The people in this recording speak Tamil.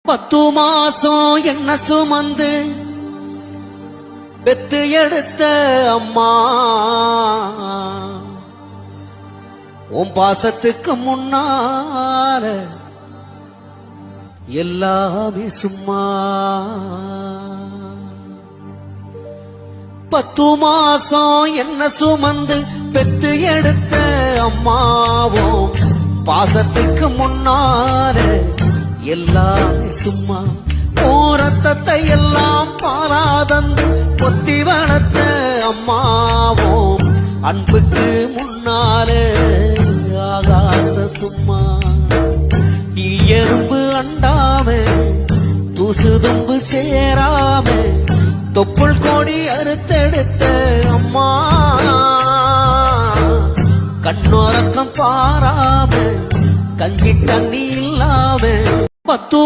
10 மாசம் என்ன சுமந்து பெத்து எடுத்த அம்மா உன் பாசத்துக்கு முன்னால எல்லாமே சும்மா. 10 மாசம் என்ன சுமந்து பெத்து எடுத்த அம்மாவும் பாசத்துக்கு முன்னால எல்லாமே சும்மா. ரத்தத்தை எல்லாம் பாராதந்து பொத்தி வளர்த்த அம்மாவும் அன்புக்கு முன்னாலே ஆகாச சும்மா. எறும்பு அண்டாம தூசு தும்பு சேராம தொப்புள் கோடி அறுத்தெடுத்த அம்மா கண்ணோரக்கம் பாராம கஞ்சி தண்ணி இல்லாம 10